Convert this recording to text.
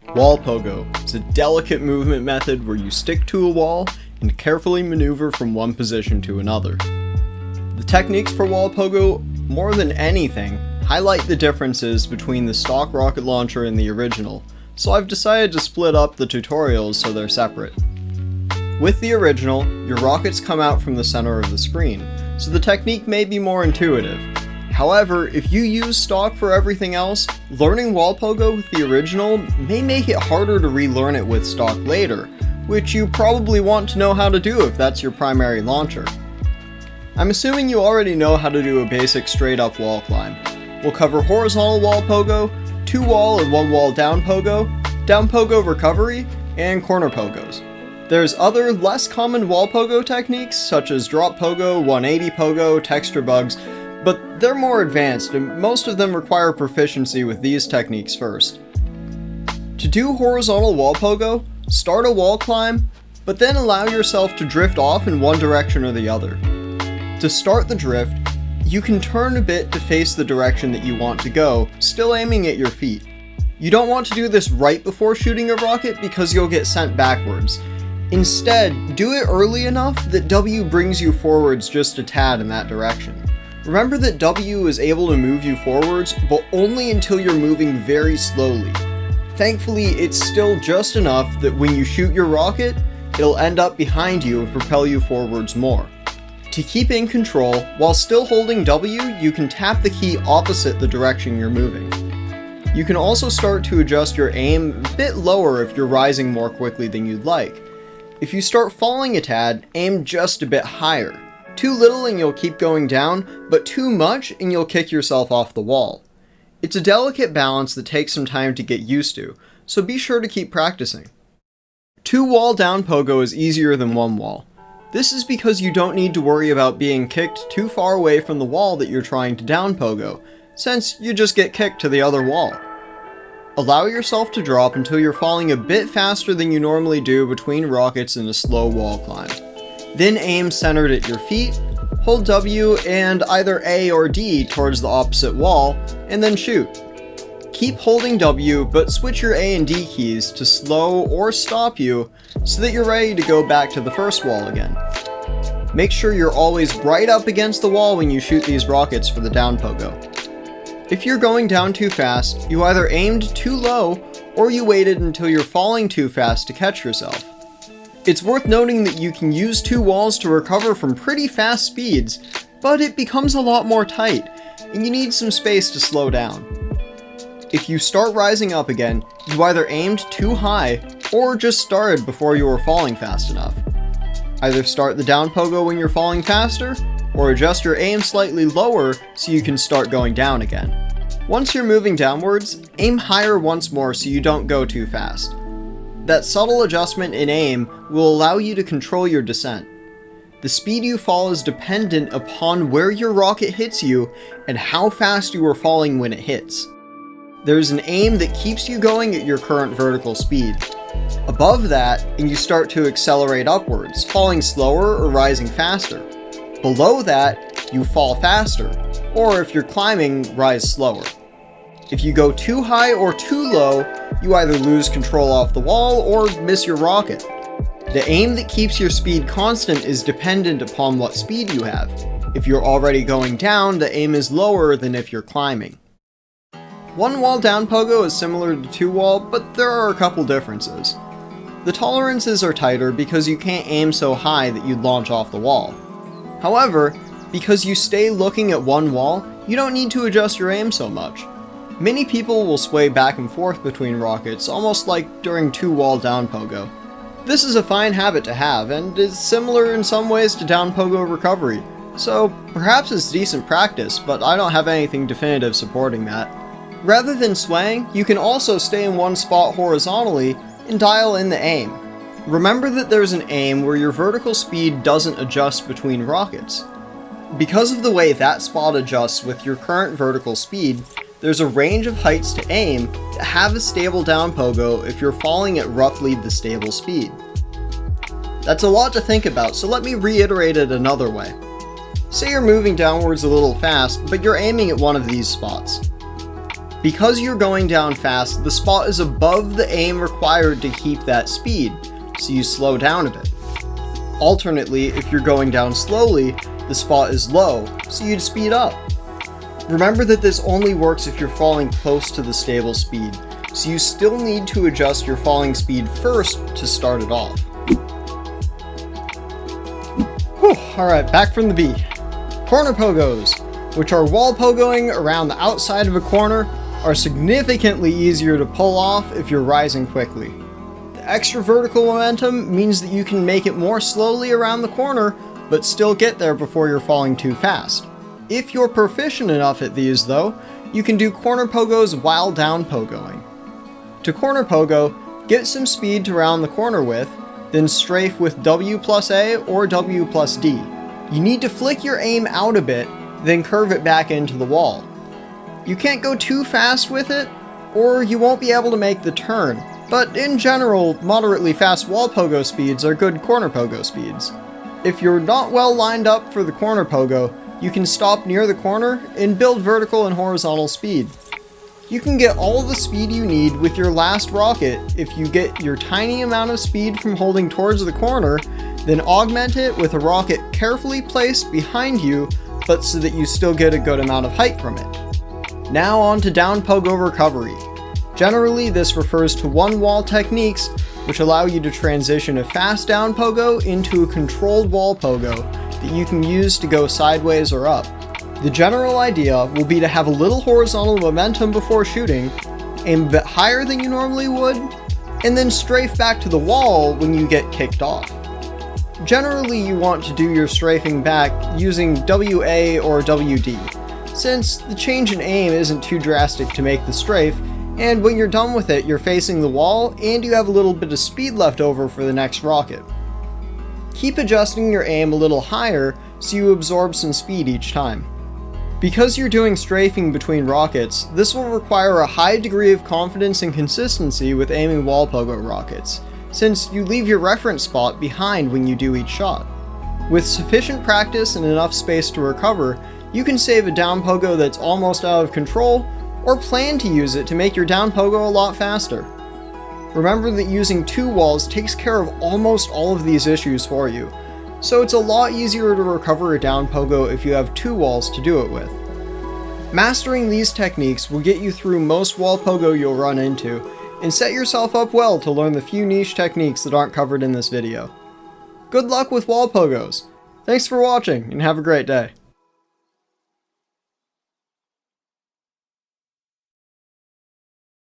Wallpogo is a delicate movement method where you stick to a wall and carefully maneuver from one position to another. The techniques for Wallpogo, more than anything, highlight the differences between the stock rocket launcher and the original, so I've decided to split up the tutorials so they're separate. With the original, your rockets come out from the center of the screen, so the technique may be more intuitive. However, if you use stock for everything else, learning Wallpogo with the original may make it harder to relearn it with stock later, which you probably want to know how to do if that's your primary launcher. I'm assuming you already know how to do a basic straight up wall climb. We'll cover horizontal Wallpogo, 2-wall and 1-wall Downpogo, Downpogo Recovery, and Cornerpogos. There's other less common Wallpogo techniques such as drop pogo, 180 pogo, texture bugs, but they're more advanced and most of them require proficiency with these techniques first. To do horizontal Wallpogo, start a wall climb, but then allow yourself to drift off in one direction or the other. To start the drift, you can turn a bit to face the direction that you want to go, still aiming at your feet. You don't want to do this right before shooting a rocket because you'll get sent backwards. Instead, do it early enough that W brings you forwards just a tad in that direction. Remember that W is able to move you forwards, but only until you're moving very slowly. Thankfully, it's still just enough that when you shoot your rocket, it'll end up behind you and propel you forwards more. To keep in control, while still holding W, you can tap the key opposite the direction you're moving. You can also start to adjust your aim a bit lower if you're rising more quickly than you'd like. If you start falling a tad, aim just a bit higher. Too little and you'll keep going down, but too much and you'll kick yourself off the wall. It's a delicate balance that takes some time to get used to, so be sure to keep practicing. 2-wall Downpogo is easier than 1-wall. This is because you don't need to worry about being kicked too far away from the wall that you're trying to downpogo, since you just get kicked to the other wall. Allow yourself to drop until you're falling a bit faster than you normally do between rockets in a slow wall climb. Then aim centered at your feet, hold W and either A or D towards the opposite wall, and then shoot. Keep holding W, but switch your A and D keys to slow or stop you so that you're ready to go back to the first wall again. Make sure you're always right up against the wall when you shoot these rockets for the Downpogo. If you're going down too fast, you either aimed too low or you waited until you're falling too fast to catch yourself. It's worth noting that you can use 2 walls to recover from pretty fast speeds, but it becomes a lot more tight, and you need some space to slow down. If you start rising up again, you either aimed too high, or just started before you were falling fast enough. Either start the Downpogo when you're falling faster, or adjust your aim slightly lower so you can start going down again. Once you're moving downwards, aim higher once more so you don't go too fast. That subtle adjustment in aim will allow you to control your descent. The speed you fall is dependent upon where your rocket hits you and how fast you are falling when it hits. There's an aim that keeps you going at your current vertical speed. Above that, and you start to accelerate upwards, falling slower or rising faster. Below that, you fall faster, or if you're climbing, rise slower. If you go too high or too low, you either lose control off the wall or miss your rocket. The aim that keeps your speed constant is dependent upon what speed you have. If you're already going down, the aim is lower than if you're climbing. 1-wall Downpogo is similar to 2-wall, but there are a couple differences. The tolerances are tighter because you can't aim so high that you'd launch off the wall. However, because you stay looking at one wall, you don't need to adjust your aim so much. Many people will sway back and forth between rockets, almost like during 2-wall Downpogo. This is a fine habit to have, and is similar in some ways to Downpogo Recovery, so perhaps it's decent practice, but I don't have anything definitive supporting that. Rather than swaying, you can also stay in one spot horizontally and dial in the aim. Remember that there's an aim where your vertical speed doesn't adjust between rockets. Because of the way that spot adjusts with your current vertical speed, there's a range of heights to aim to have a stable Downpogo if you're falling at roughly the stable speed. That's a lot to think about, so let me reiterate it another way. Say you're moving downwards a little fast, but you're aiming at one of these spots. Because you're going down fast, the spot is above the aim required to keep that speed, so you slow down a bit. Alternately, if you're going down slowly, the spot is low, so you'd speed up. Remember that this only works if you're falling close to the stable speed, so you still need to adjust your falling speed first to start it off. Alright, back from the B. Cornerpogos, which are wallpogoing around the outside of a corner, are significantly easier to pull off if you're rising quickly. The extra vertical momentum means that you can make it more slowly around the corner, but still get there before you're falling too fast. If you're proficient enough at these though, you can do cornerpogos while downpogoing. To cornerpogo, get some speed to round the corner with, then strafe with W plus A or W plus D. You need to flick your aim out a bit, then curve it back into the wall. You can't go too fast with it, or you won't be able to make the turn, but in general, moderately fast Wallpogo speeds are good cornerpogo speeds. If you're not well lined up for the cornerpogo, you can stop near the corner and build vertical and horizontal speed. You can get all the speed you need with your last rocket if you get your tiny amount of speed from holding towards the corner, then augment it with a rocket carefully placed behind you, but so that you still get a good amount of height from it. Now on to Downpogo Recovery. Generally, this refers to one-wall techniques which allow you to transition a fast downpogo into a controlled wallpogo that you can use to go sideways or up. The general idea will be to have a little horizontal momentum before shooting, aim a bit higher than you normally would, and then strafe back to the wall when you get kicked off. Generally, you want to do your strafing back using WA or WD, since the change in aim isn't too drastic to make the strafe, and when you're done with it, you're facing the wall and you have a little bit of speed left over for the next rocket. Keep adjusting your aim a little higher so you absorb some speed each time. Because you're doing strafing between rockets, this will require a high degree of confidence and consistency with aiming Wallpogo rockets, since you leave your reference spot behind when you do each shot. With sufficient practice and enough space to recover, you can save a downpogo that's almost out of control, or plan to use it to make your downpogo a lot faster. Remember that using two walls takes care of almost all of these issues for you, so it's a lot easier to recover a downpogo if you have two walls to do it with. Mastering these techniques will get you through most Wallpogo you'll run into, and set yourself up well to learn the few niche techniques that aren't covered in this video. Good luck with Wallpogos! Thanks for watching, and have a great day.